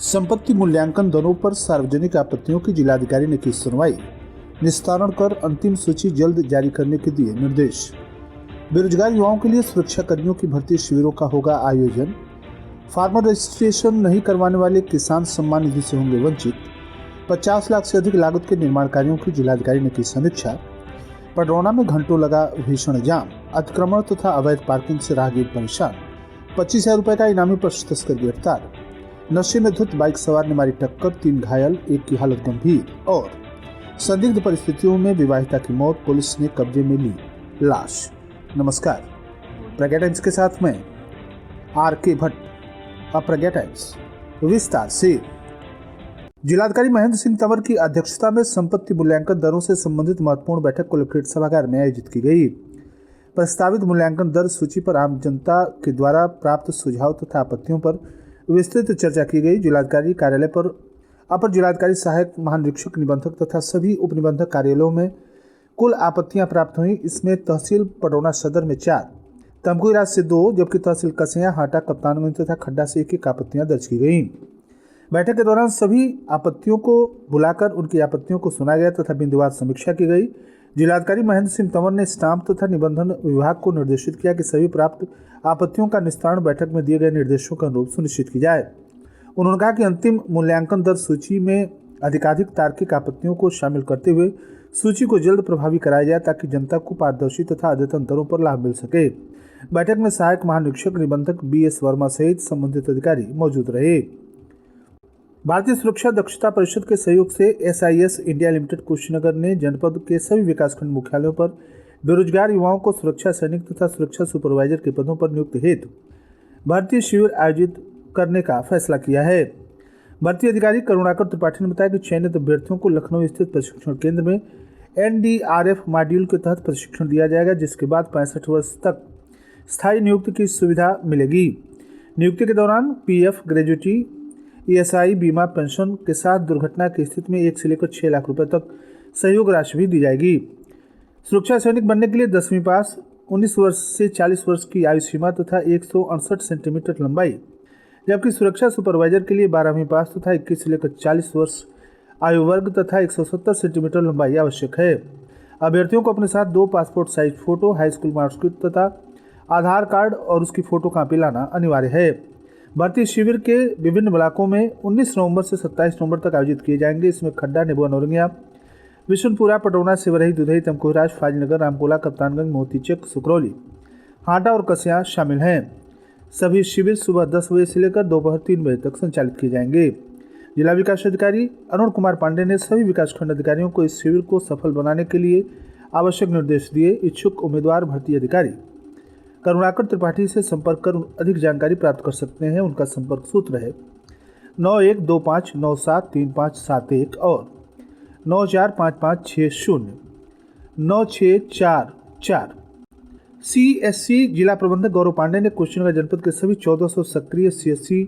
संपत्ति मूल्यांकन दरों पर सार्वजनिक आपत्तियों की जिलाधिकारी ने की सुनवाई। निस्तारण कर अंतिम सूची जल्द जारी करने के दिए निर्देश। बेरोजगार युवाओं के लिए सुरक्षा कर्मियों की भर्ती शिविरों का होगा आयोजन। फार्मर रजिस्ट्रेशन नहीं करवाने वाले किसान सम्मान निधि से होंगे वंचित। 50 लाख से अधिक लागत के निर्माण कार्यों की जिलाधिकारी ने की समीक्षा। पडरौना में घंटों लगा भीषण जाम। अतिक्रमण तथा अवैध पार्किंग से राहगीर परेशान। 25,000 रुपए का इनामी पशु तस्कर गिरफ्तार। नशे में धुत बाइक सवार ने मारी टक्कर, 3 घायल, एक की हालत गंभीर। और संदिग्ध परिस्थितियों में विवाहिता की मौत, पुलिस ने कब्जे में ली लाश। नमस्कार, प्रज्ञा टाइम्स के साथ मैं आर.के. भट्ट। अब प्रज्ञा टाइम्स विस्तार से। जिलाधिकारी महेंद्र सिंह तंवर की अध्यक्षता में संपत्ति मूल्यांकन दरों से संबंधित महत्वपूर्ण बैठक कलेक्ट्रेट सभागार में आयोजित की गई। प्रस्तावित मूल्यांकन दर सूची पर आम जनता के द्वारा प्राप्त सुझाव तथा आपत्तियों पर विस्तृत चर्चा की गई। जिलाधिकारी कार्यालय पर अपर जिलाधिकारी, सहायक महानिरीक्षक, निबंधक तथा सभी उप निबंधक कार्यालयों में कुल आपत्तियां प्राप्त हुई। इसमें तहसील पडरौना सदर में 4, तमकुहीराज से 2, जबकि तहसील कसिया, हाटा, कप्तानगंज तथा खड्डा से 1 आपत्तियां दर्ज की गई। बैठक के दौरान सभी आपत्तियों को बुलाकर उनकी आपत्तियों को सुना गया तथा बिंदुवार समीक्षा की गई। जिलाधिकारी महेंद्र सिंह तंवर ने स्टाम्प तथा निबंधन विभाग को निर्देशित किया कि सभी प्राप्त आपत्तियों का निस्तारण बैठक में दिए गए निर्देशों के अनुरूप सुनिश्चित की जाए। उन्होंने कहा कि अंतिम मूल्यांकन दर सूची में अधिकाधिक तार्किक आपत्तियों को शामिल करते हुए सूची को जल्द प्रभावी कराया जाए ताकि जनता को पारदर्शी तथा अद्यतन दरों पर लाभ मिल सके। बैठक में सहायक महानिरीक्षक, निबंधक BS वर्मा सहित संबंधित अधिकारी मौजूद रहे। भारतीय सुरक्षा दक्षता परिषद के सहयोग से SIS इंडिया लिमिटेड कुशीनगर ने जनपद के सभी विकासखंड मुख्यालयों पर बेरोजगार युवाओं को सुरक्षा सैनिक तथा सुरक्षा सुपरवाइजर के पदों पर नियुक्ति हेतु भर्ती शिविर आयोजित करने का फैसला किया है। भर्ती अधिकारी करुणाकर त्रिपाठी ने बताया कि चयनित अभ्यर्थियों को लखनऊ स्थित प्रशिक्षण केंद्र में NDRF मॉड्यूल के तहत प्रशिक्षण दिया जाएगा, जिसके बाद 65 वर्ष तक स्थायी नियुक्ति की सुविधा मिलेगी। नियुक्ति के दौरान PF, ग्रेजुएटी, ESI, बीमा, पेंशन के साथ दुर्घटना की स्थिति में 1 से लेकर 6 लाख रुपए तक सहयोग राशि भी दी जाएगी। सुरक्षा सैनिक बनने के लिए 10वीं पास, 19 वर्ष से 40 वर्ष की आयु सीमा तथा 168 सेंटीमीटर लंबाई, जबकि सुरक्षा सुपरवाइजर के लिए 12वीं पास तथा 21 से लेकर 40 वर्ष आयु वर्ग तथा 170 सेंटीमीटर लंबाई आवश्यक है। अभ्यर्थियों को अपने साथ 2 passport size photo, high school marksheet तथा आधार कार्ड और उसकी फोटो कॉपी लाना अनिवार्य है। भर्ती शिविर के विभिन्न ब्लॉकों में 19 नवंबर से 27 नवंबर तक आयोजित किए जाएंगे। इसमें खड्डा, नेबुआ, नौरंगिया, बिशुनपुरा, पडरौना, सिवरही, दुधई, तमकुहीराज, फाजिलनगर, रामकोला, कप्तानगंज, मोतीचक, सुकरौली, हाटा और कसिया शामिल हैं। सभी शिविर सुबह 10 बजे से लेकर दोपहर 3 बजे तक संचालित किए जाएंगे। जिला विकास अधिकारी अरुण कुमार पांडे ने सभी विकासखंड अधिकारियों को इस शिविर को सफल बनाने के लिए आवश्यक निर्देश दिए। इच्छुक उम्मीदवार भर्ती अधिकारी करुणाकर त्रिपाठी से संपर्क कर अधिक जानकारी प्राप्त कर सकते हैं। उनका संपर्क सूत्र है 9125973571 और 945560 9644। CSC जिला प्रबंधक गौरव पांडे ने कुशीनगर जनपद के सभी 1400 सक्रिय CSC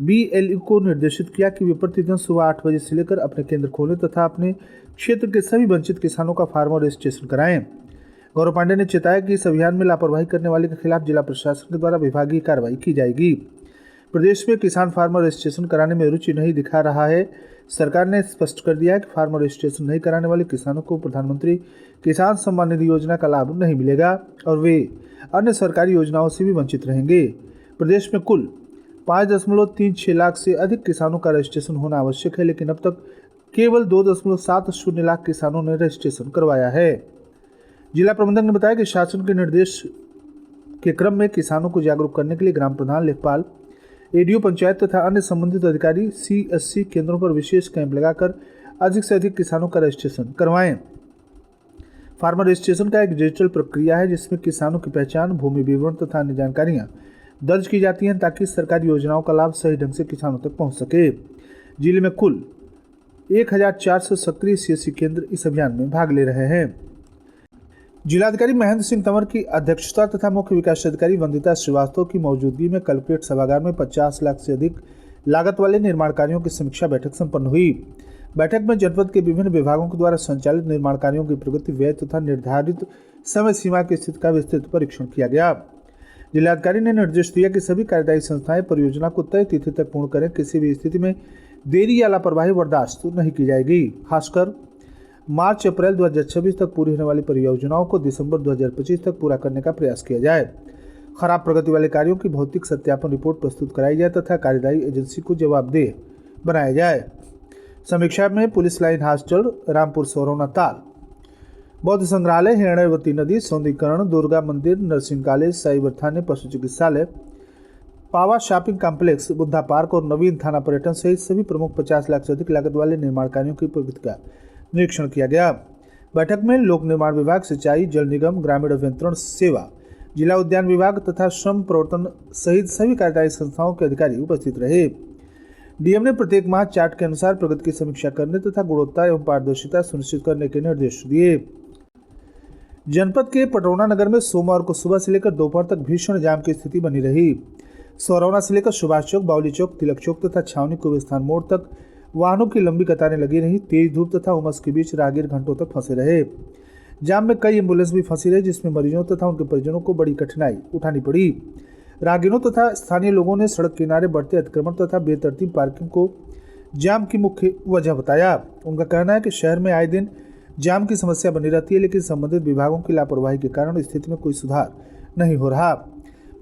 BLU को निर्देशित किया कि वे प्रतिदिन सुबह 8 बजे से लेकर अपने केंद्र खोलें तथा अपने क्षेत्र के सभी वंचित किसानों का फार्मर रजिस्ट्रेशन कराएं। गौरव पांडे ने चेताया कि इस अभियान में लापरवाही करने वाले के खिलाफ जिला प्रशासन के द्वारा विभागीय कार्रवाई की जाएगी। प्रदेश में किसान फार्मर रजिस्ट्रेशन कराने में रुचि नहीं दिखा रहा है। सरकार ने स्पष्ट कर दिया है कि फार्मर रजिस्ट्रेशन नहीं कराने वाले किसानों को प्रधानमंत्री किसान सम्मान निधि योजना का लाभ नहीं मिलेगा और वे अन्य सरकारी योजनाओं से भी वंचित रहेंगे। प्रदेश में कुल 5.36 लाख से अधिक किसानों का रजिस्ट्रेशन होना आवश्यक है, लेकिन अब तक केवल 2.70 लाख किसानों ने रजिस्ट्रेशन करवाया है। जिला प्रबंधक ने बताया कि शासन के निर्देश के क्रम में किसानों को जागरूक करने के लिए ग्राम प्रधान, लेखपाल, ADO पंचायत तथा अन्य संबंधित अधिकारी CSC केंद्रों पर विशेष कैंप लगाकर अधिक से अधिक किसानों का रजिस्ट्रेशन करवाएं। फार्मर रजिस्ट्रेशन का एक डिजिटल प्रक्रिया है जिसमें किसानों की पहचान, भूमि विवरण तथा अन्य जानकारियां दर्ज की जाती हैं ताकि सरकारी योजनाओं का लाभ सही ढंग से किसानों तक पहुंच सके। जिले में कुल 1400 सक्रिय CSC केंद्र इस अभियान में भाग ले रहे हैं। जिलाधिकारी महेंद्र सिंह तंवर की अध्यक्षता तथा मुख्य विकास अधिकारी वंदिता श्रीवास्तव की मौजूदगी में कलेक्ट्रेट सभागार में 50 लाख से अधिक लागत वाले निर्माण कार्यों की समीक्षा बैठक संपन्न हुई। बैठक में जनपद के विभिन्न विभागों के द्वारा संचालित निर्माण कार्यों की प्रगति, व्यय तथा निर्धारित समय सीमा की स्थिति का विस्तृत परीक्षण किया गया। जिलाधिकारी ने निर्देश दिया कि सभी कार्यदायी संस्थाएं परियोजना को तय तिथि तक पूर्ण करें। किसी भी स्थिति में देरी या लापरवाही बर्दाश्त नहीं की जाएगी। खासकर मार्च अप्रैल 2026 तक पूरी होने वाली परियोजनाओं को दिसंबर 2025 तक पूरा करने का प्रयास किया जाए। खराब प्रगति वाले कार्यों की भौतिक सत्यापन रिपोर्ट प्रस्तुत कराई जाए तथा कार्यदायी एजेंसी को जवाबदेह बनाया जाए। समीक्षा में पुलिस लाइन हॉस्टल, रामपुर सौरौना ताल, बौद्ध संग्रहालय, हिरण्यवती नदी, सौंदर्यीकरण, दुर्गा मंदिर, नर्सिंग कॉलेज, साइबर थाने, पशु चिकित्सालय, पावा शॉपिंग कॉम्प्लेक्स, बुद्धा पार्क और नवीन थाना पर्यटन सहित सभी प्रमुख 50 लाख से अधिक लागत वाले निर्माण कार्यों की प्रगति का निरीक्षण किया गया। बैठक में लोक निर्माण विभाग, सिंचाई, जल निगम, ग्रामीण अभियंत्रण सेवा, जिला उद्यान विभाग तथा श्रम प्रवर्तन सहित सभी कार्यदायी संस्थाओं के अधिकारी उपस्थित रहे। डीएम ने प्रत्येक माह चार्ट के अनुसार प्रगति की समीक्षा करने तथा गुणवत्ता एवं पारदर्शिता सुनिश्चित करने के निर्देश दिए। जनपद के पटरौना नगर में सोमवार को सुबह से लेकर दोपहर तक भीषण जाम की स्थिति बनी रही। सौरौना से लेकर सुभाष चौक, बाउली चौक, तिलक चौक तथा छावनी कुबेस्तान मोड़ तक वाहनों की लंबी कतारें लगी रही। तेज धूप तथा उमस के बीच राहगीर घंटों तक फंसे रहे। जाम में कई एम्बुलेंस भी फंसी रही, जिसमें मरीजों तथा उनके परिजनों को बड़ी कठिनाई उठानी पड़ी। राहगीरों तथा स्थानीय लोगों ने सड़क किनारे बढ़ते अतिक्रमण तथा बेतरतीब पार्किंग को जाम की मुख्य वजह बताया। उनका कहना है कि शहर में आए दिन जाम की समस्या बनी रहती है, लेकिन संबंधित विभागों की लापरवाही के कारण स्थिति में कोई सुधार नहीं हो रहा।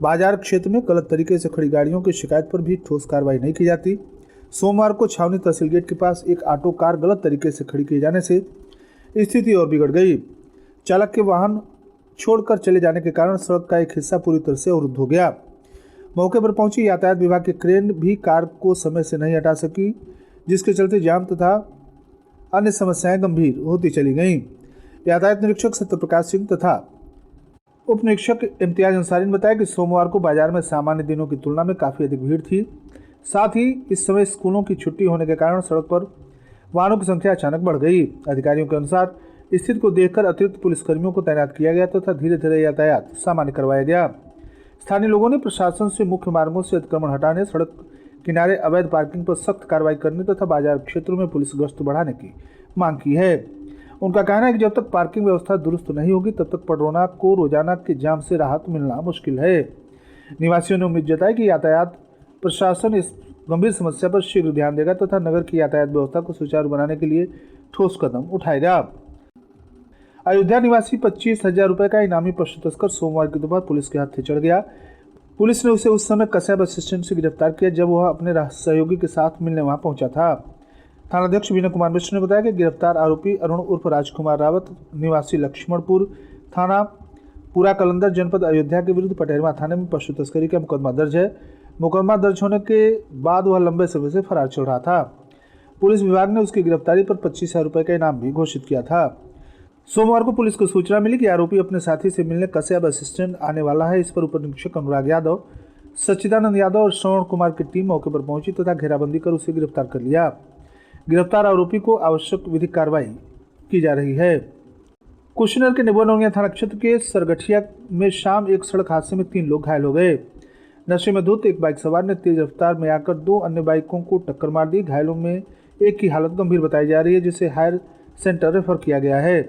बाजार क्षेत्र में गलत तरीके से खड़ी गाड़ियों की शिकायत पर भी ठोस कार्रवाई नहीं की जाती। सोमवार को छावनी तहसील गेट के पास एक ऑटो कार गलत तरीके से खड़ी किए जाने से स्थिति और बिगड़ गई। चालक के वाहन छोड़कर चले जाने के कारण सड़क का एक हिस्सा पूरी तरह से अवरुद्ध हो गया। मौके पर पहुंची यातायात विभाग की क्रेन भी कार को समय से नहीं हटा सकी, जिसके चलते जाम तथा अन्य समस्याएं गंभीर होती चली गईं। यातायात निरीक्षक सत्यप्रकाश सिंह तथा उप निरीक्षक इम्तियाज अंसारी ने बताया कि सोमवार को बाजार में सामान्य दिनों की तुलना में काफ़ी अधिक भीड़ थी। साथ ही इस समय स्कूलों की छुट्टी होने के कारण सड़क पर वाहनों की संख्या अचानक बढ़ गई। अधिकारियों के अनुसार स्थिति को देखकर अतिरिक्त पुलिसकर्मियों को तैनात किया गया तथा धीरे धीरे यातायात सामान्य करवाया गया। स्थानीय लोगों ने प्रशासन से मुख्य मार्गों से अतिक्रमण हटाने, सड़क किनारे अवैध पार्किंग पर सख्त कार्रवाई करने तथा बाजार क्षेत्रों में पुलिस गश्त बढ़ाने की मांग की है। उनका कहना है कि जब तक पार्किंग व्यवस्था दुरुस्त नहीं होगी तब तक पटरौना को रोजाना के जाम से राहत मिलना मुश्किल है। निवासियों ने उम्मीद जताई कि यातायात प्रशासन इस गंभीर समस्या पर शीघ्र ध्यान देगा तथा नगर की यातायात व्यवस्था को सुचारू बनाने के लिए ठोस कदम उठाएगा। अयोध्या निवासी 25,000 रुपये का इनामी पशु तस्कर सोमवार की दोपहर पुलिस के हाथ चढ़ गया। पुलिस ने उसे उस समय कस्या बस स्टैंड से गिरफ्तार किया जब वह अपने सहयोगी के साथ मिलने वहां पहुंचा था। थानाध्यक्ष विनय कुमार मिश्र ने बताया कि गिरफ्तार आरोपी अरुण उर्फ राजकुमार रावत निवासी लक्ष्मणपुर थाना पूरा कलंदर जनपद अयोध्या के विरुद्ध पटेरवा थाने में पशु तस्करी का मुकदमा दर्ज है। मुकदमा दर्ज होने के बाद वह लंबे समय से फरार चल रहा था। पुलिस विभाग ने उसकी गिरफ्तारी पर 25,000 रुपये का इनाम भी घोषित किया था। सोमवार को पुलिस को सूचना मिली कि आरोपी अपने साथी से मिलने कस्या बस स्टैंड आने वाला है। इस पर उप निरीक्षक अनुराग यादव, सच्चिदानंद यादव और श्रवण कुमार की टीम मौके पर पहुंची तथा घेराबंदी कर उसे गिरफ्तार कर लिया। गिरफ्तार आरोपी को आवश्यक विधिक कार्रवाई की जा रही है। कुशीनगर के नेबुआ थाना क्षेत्र के सरगठिया में शाम एक सड़क हादसे में 3 लोग घायल हो गए। नशे में धुत एक बाइक सवार ने तेज रफ्तार में आकर 2 अन्य बाइकों को टक्कर मार दी। घायलों में एक की हालत गंभीर बताई जा रही है, जिसे हायर सेंटर रेफर किया गया है।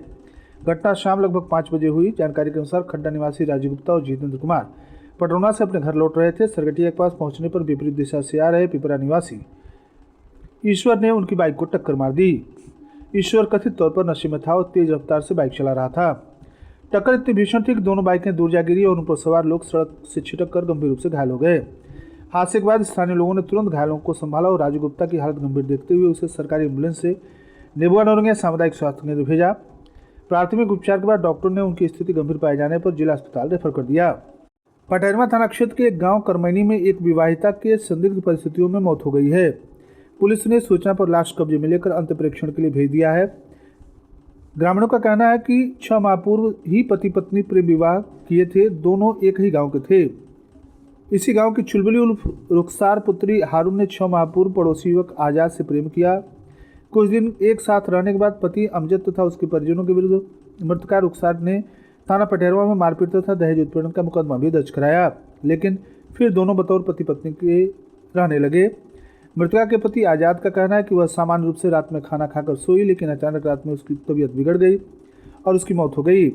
घटना शाम लगभग 5 बजे हुई। जानकारी के अनुसार खड्डा निवासी राजू गुप्ता और जितेंद्र कुमार पटरौना से अपने घर लौट रहे थे। सरगठिया के पास पहुंचने पर विपरीत दिशा से आ रहे पिपरा निवासी ईश्वर ने उनकी बाइक को टक्कर मार दी। ईश्वर कथित तौर पर नशे में था और तेज रफ्तार से बाइक चला रहा था। टक्कर इतनी भीषण थी कि दोनों बाइकें दूर जा गिरी और उन पर सवार लोग सड़क से छिटक कर गंभीर रूप से घायल हो गए। हादसे के बाद स्थानीय लोगों ने तुरंत घायलों को संभाला और राजू गुप्ता की हालत गंभीर देखते हुए उसे सरकारी एम्बुलेंस से नेबुआ नौरंगिया सामुदायिक स्वास्थ्य केंद्र भेजा। प्राथमिक उपचार के बाद डॉक्टर ने उनकी स्थिति गंभीर पाए जाने पर जिला अस्पताल रेफर कर दिया। पटेरवा थाना क्षेत्र के एक गांव करमैनी में एक विवाहिता के संदिग्ध परिस्थितियों में मौत हो गई है। पुलिस ने सूचना पर लाश कब्जे में लेकर अंत परीक्षण के लिए भेज दिया है। ग्रामीणों का कहना है कि 6 माह पूर्व ही पति पत्नी प्रेम विवाह किए थे। दोनों एक ही गांव के थे। इसी गांव की चुलबुली उर्फ रुखसार पुत्री हारून ने 6 माह पूर्व पड़ोसी युवक आजाद से प्रेम किया। कुछ दिन एक साथ रहने के बाद पति अमजद तथा उसके परिजनों के विरुद्ध मृतका रुखसार ने थाना पटेरवा में मारपीट तथा दहेज उत्पीड़न का मुकदमा भी दर्ज कराया, लेकिन फिर दोनों बतौर पति पत्नी के रहने लगे। मृतका के पति आजाद का कहना है कि वह सामान्य रूप से रात में खाना खाकर सोई, लेकिन अचानक रात में उसकी तबीयत बिगड़ गई और उसकी मौत हो गई।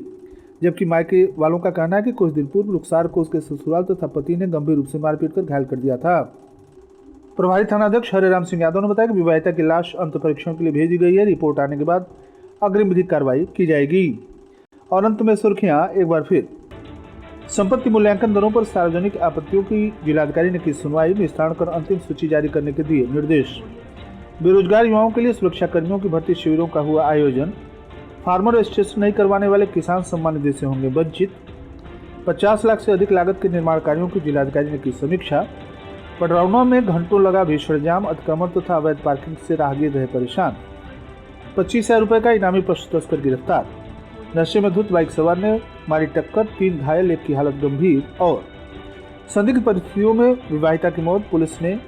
जबकि मायके वालों का कहना है कि कुछ दिन पूर्व रुखसार को उसके ससुराल तथा पति ने गंभीर रूप से मारपीट कर घायल कर दिया था। प्रभारी थानाध्यक्ष हरेराम सिंह यादव ने बताया कि विवाहिता की लाश अंत परीक्षण के लिए भेजी गई है। रिपोर्ट आने के बाद अग्रिम विधिक कार्रवाई की जाएगी। और अंत में सुर्खियां एक बार फिर। संपत्ति मूल्यांकन दरों पर सार्वजनिक आपत्तियों की जिलाधिकारी ने की सुनवाई, निस्तारण कर अंतिम सूची जारी करने के दिए निर्देश। बेरोजगार युवाओं के लिए सुरक्षा कर्मियों की भर्ती शिविरों का हुआ आयोजन। फार्मर रजिस्ट्रेशन नहीं करवाने वाले किसान सम्मान निधि से होंगे वंचित। 50 लाख से अधिक लागत के निर्माण कार्यों की जिलाधिकारी ने की समीक्षा। पडरौना में घंटों लगा भीषण जाम, अतिक्रमण तथा अवैध पार्किंग से राहगीर रहे परेशान। 25,000 रुपए का इनामी पशु तस्कर गिरफ्तार। नशे में धुत बाइक सवार ने मारी टक्कर, 3 घायल, 1 की हालत गंभीर। और संदिग्ध परिस्थितियों में विवाहिता की मौत, पुलिस ने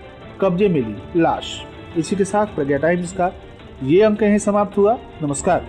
कब्जे में ली लाश। इसी के साथ प्रज्ञा टाइम्स का ये अंक यहीं समाप्त हुआ। नमस्कार।